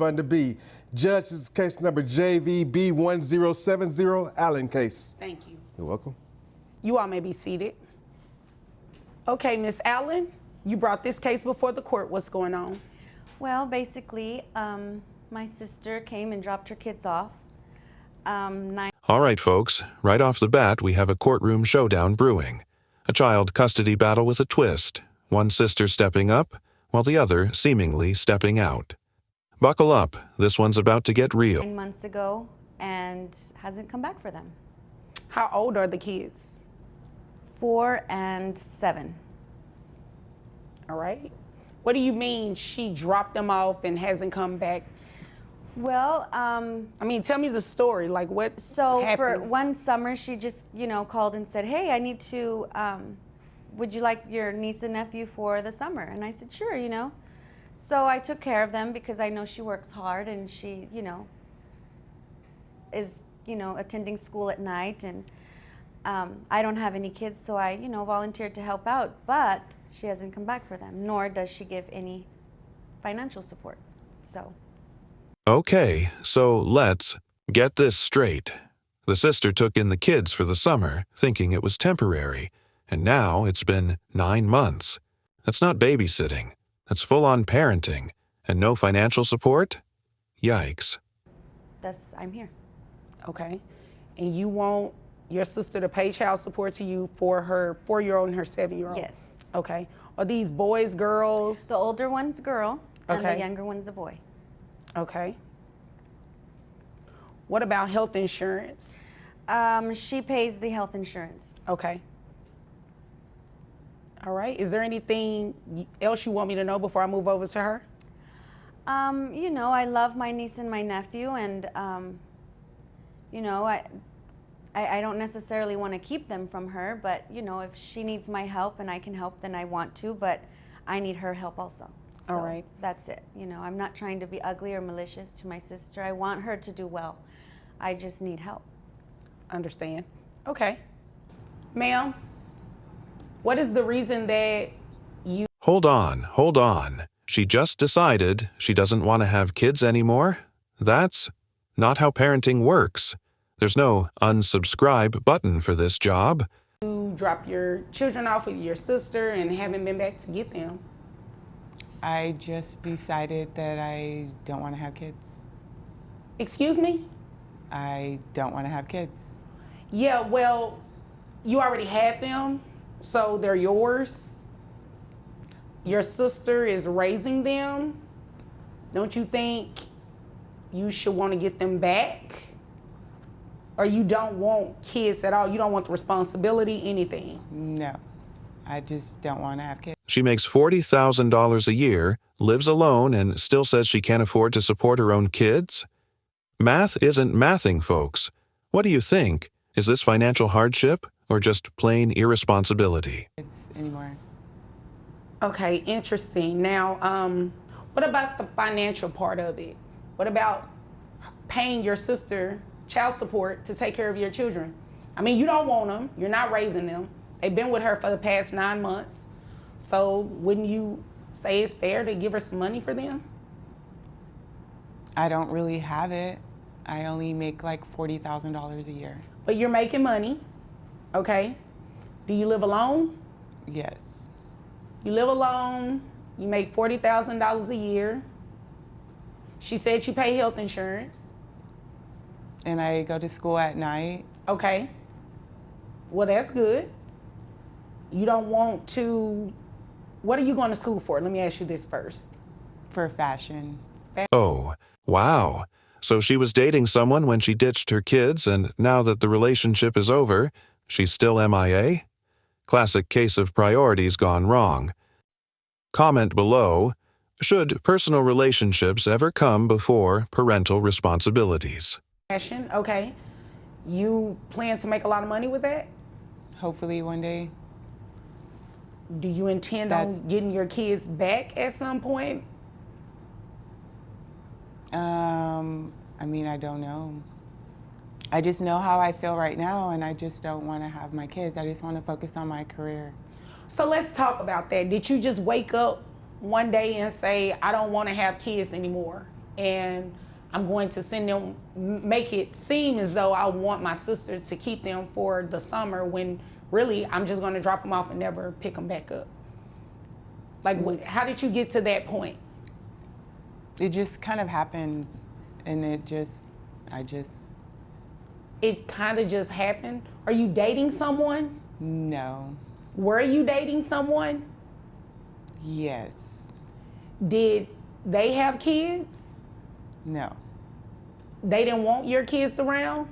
Van der B. Judge, this is case number JVB1070, Allen case. Thank you. You're welcome. You all may be seated. Okay, Miss Allen, you brought this case before the court. What's going on? Well, basically, my sister came and dropped her kids off. All right, folks, right off the bat, we have a courtroom showdown brewing. A child custody battle with a twist, one sister stepping up, while the other seemingly stepping out. Buckle up, this one's about to get real. 9 months ago, and hasn't come back for them. How old are the kids? 4 and 7. All right. What do you mean she dropped them off and hasn't come back? Well, I mean, tell me the story. Like, what so happened? for one summer, she just, called and said, hey, I need to, would you like your niece and nephew for the summer? And I said, sure, So I took care of them because I know she works hard and she, is, attending school at night. And I don't have any kids, so I, volunteered to help out. But she hasn't come back for them, nor does she give any financial support. So. Okay, so let's get this straight. The sister took in the kids for the summer, thinking it was temporary, and now it's been 9 months. That's not babysitting. That's full-on parenting, and no financial support? Yikes. I'm here. Okay. And you want your sister to pay child support to you for her 4-year-old and her 7-year-old? Yes. Okay. Are these boys, girls? The older one's a girl, and Okay. the younger one's a boy. Okay. What about health insurance? She pays the health insurance. Okay. All right. Is there anything else you want me to know before I move over to her? I love my niece and my nephew, and I don't necessarily want to keep them from her, but if she needs my help and I can help, then I want to, but I need her help also. So all right. That's it. I'm not trying to be ugly or malicious to my sister. I want her to do well. I just need help. Understand. Okay. Ma'am, what is the reason that you... Hold on. She just decided she doesn't want to have kids anymore? That's not how parenting works. There's no unsubscribe button for this job. You drop your children off with your sister and haven't been back to get them? I just decided that I don't want to have kids. Excuse me? I don't want to have kids. Yeah, well, you already had them, so they're yours. Your sister is raising them. Don't you think you should want to get them back? Or you don't want kids at all? You don't want the responsibility, anything? No, I just don't want to have kids. She makes $40,000 a year, lives alone, and still says she can't afford to support her own kids? Math isn't mathing, folks. What do you think? Is this financial hardship or just plain irresponsibility? Anymore. Okay, interesting. Now, what about the financial part of it? What about paying your sister child support to take care of your children? I mean, you don't want them. You're not raising them. They've been with her for the past 9 months. So wouldn't you say it's fair to give her some money for them? I don't really have it. I only make like $40,000 a year. But you're making money, okay? Do you live alone? Yes. You live alone, you make $40,000 a year. She said you pay health insurance. And I go to school at night. Okay. Well, that's good. You don't want to... What are you going to school for? Let me ask you this first. For fashion. Oh, wow. So she was dating someone when she ditched her kids, and now that the relationship is over, she's still MIA? Classic case of priorities gone wrong. Comment below, should personal relationships ever come before parental responsibilities? Fashion, okay. You plan to make a lot of money with that? Hopefully one day. Do you intend on getting your kids back at some point? I mean, I don't know. I just know how I feel right now, and I just don't want to have my kids. I just want to focus on my career. So let's talk about that. Did you just wake up one day and say, I don't want to have kids anymore? and I'm going to send them, make it seem as though I want my sister to keep them for the summer when really I'm just going to drop them off and never pick them back up. Like, how did you get to that point? It just kind of happened, and it kind of just happened? Are you dating someone? no. Were you dating someone? Yes. Did they have kids? No. They didn't want your kids around?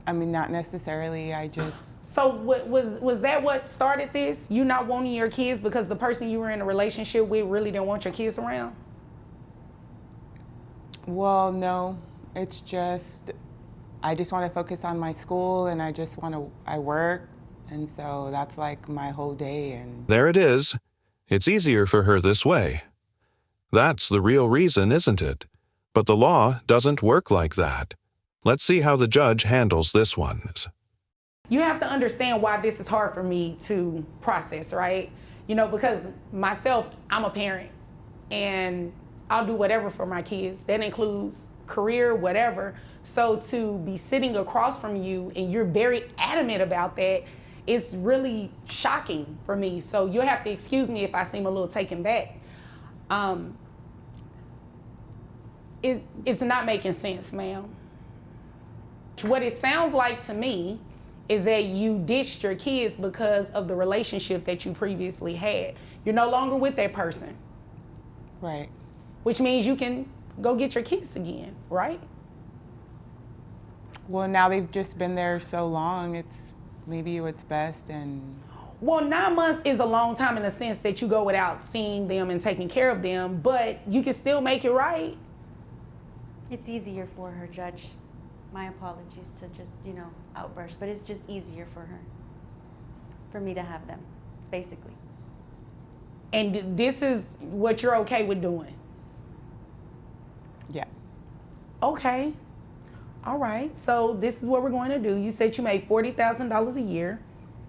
I mean, not necessarily. I just, So was that what started this? You not wanting your kids because the person you were in a relationship with really didn't want your kids around? well, no. It's just, I just want to focus on my school, and I work, and so that's like my whole day. And There it is. It's easier for her this way. That's the real reason, isn't it? But the law doesn't work like that. Let's see how the judge handles this one. You have to understand why this is hard for me to process, right? You know, because myself, I'm a parent and I'll do whatever for my kids. That includes career, whatever. So to be sitting across from you and you're very adamant about that, it's really shocking for me. So you'll have to excuse me if I seem a little taken back. It's not making sense, ma'am. What it sounds like to me is that you ditched your kids because of the relationship that you previously had. You're no longer with that person, right. which means you can go get your kids again, right? Well, now they've just been there so long, it's maybe what's best. And Well, 9 months is a long time in the sense that you go without seeing them and taking care of them, but you can still make it right. It's easier for her, Judge. My apologies to just, outburst, but it's just easier for her, for me to have them, basically. And this is what you're okay with doing. yeah. Okay. All right. So this is what we're going to do. You said you make $40,000 a year.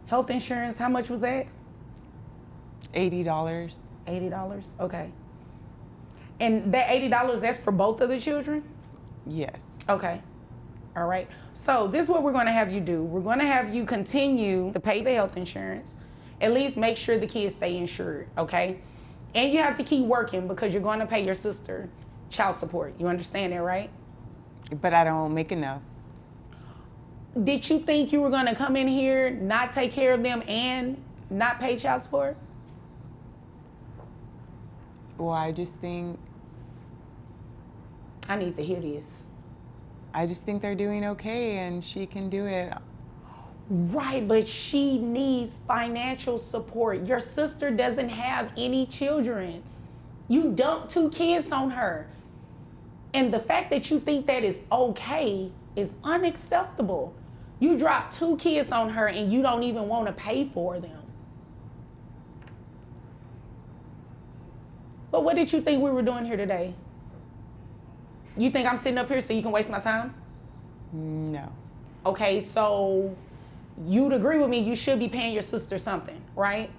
Health insurance, how much was that? $80. $80. Okay. And that $80, that's for both of the children? Yes. Okay. All right. So this is what we're going to have you do. We're going to have you continue to pay the health insurance. At least make sure the kids stay insured, okay? And you have to keep working because you're going to pay your sister child support. You understand that, right? But I don't make enough. Did you think you were going to come in here, not take care of them, and not pay child support? Well, I just think I need to hear this. they're doing okay, and she can do it. Right, but she needs financial support. Your sister doesn't have any children. You dumped 2 kids on her. And the fact that you think that is okay is unacceptable. You dropped 2 kids on her and you don't even want to pay for them. But what did you think we were doing here today? You think I'm sitting up here so you can waste my time? No. Okay, so you'd agree with me, you should be paying your sister something, right?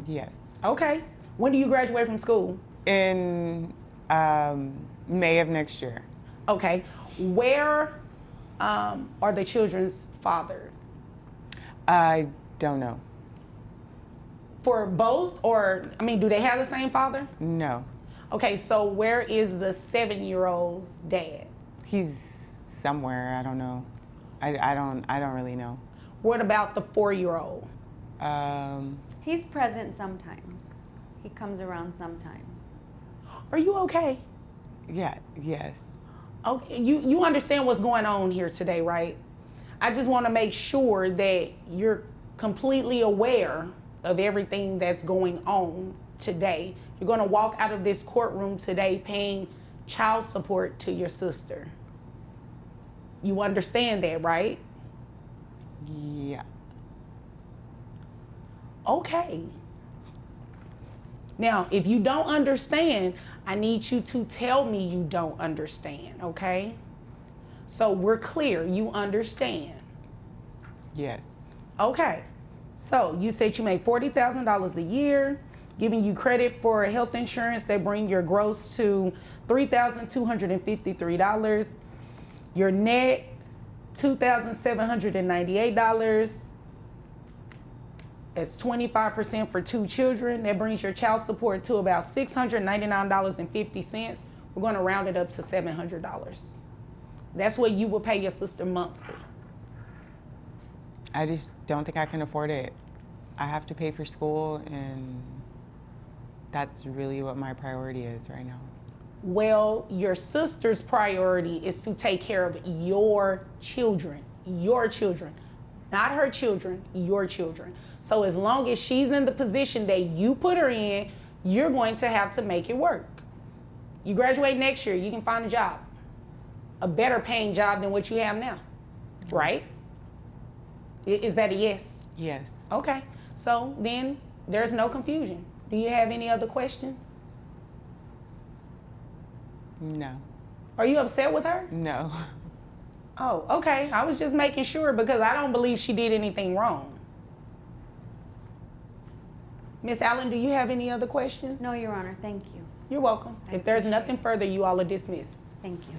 Yes. Okay. When do you graduate from school? In May of next year. Okay. Where are the children's father? I don't know. For both, or, do they have the same father? No. Okay, so where is the 7-year-old's dad? He's somewhere. I don't know. I don't really know. What about the 4-year-old? He's present sometimes. He comes around sometimes. Are you okay? Yeah. Yes. Okay, you understand what's going on here today, right? I just want to make sure that you're completely aware of everything that's going on today. You're going to walk out of this courtroom today paying child support to your sister. You understand that, right? Yeah. Okay. Now, if you don't understand, I need you to tell me you don't understand, okay? So we're clear, you understand. Yes. Okay. So you said you make $40,000 a year. giving you credit for health insurance that bring your gross to $3,253. Your net, $2,798. That's 25% for 2 children. That brings your child support to about $699.50. We're going to round it up to $700. That's what you will pay your sister monthly. I just don't think I can afford it. I have to pay for school, and that's really what my priority is right now. Well, your sister's priority is to take care of your children, not her children, your children. So as long as she's in the position that you put her in, you're going to have to make it work. You graduate next year, you can find a job, a better paying job than what you have now, right? Is that a yes? Yes. Okay, so then there's no confusion. Do you have any other questions? No. Are you upset with her? No. Oh, okay. I was just making sure because I don't believe she did anything wrong. Miss Allen, do you have any other questions? No, Your Honor, thank you. You're welcome. If there's nothing further, you all are dismissed. Thank you.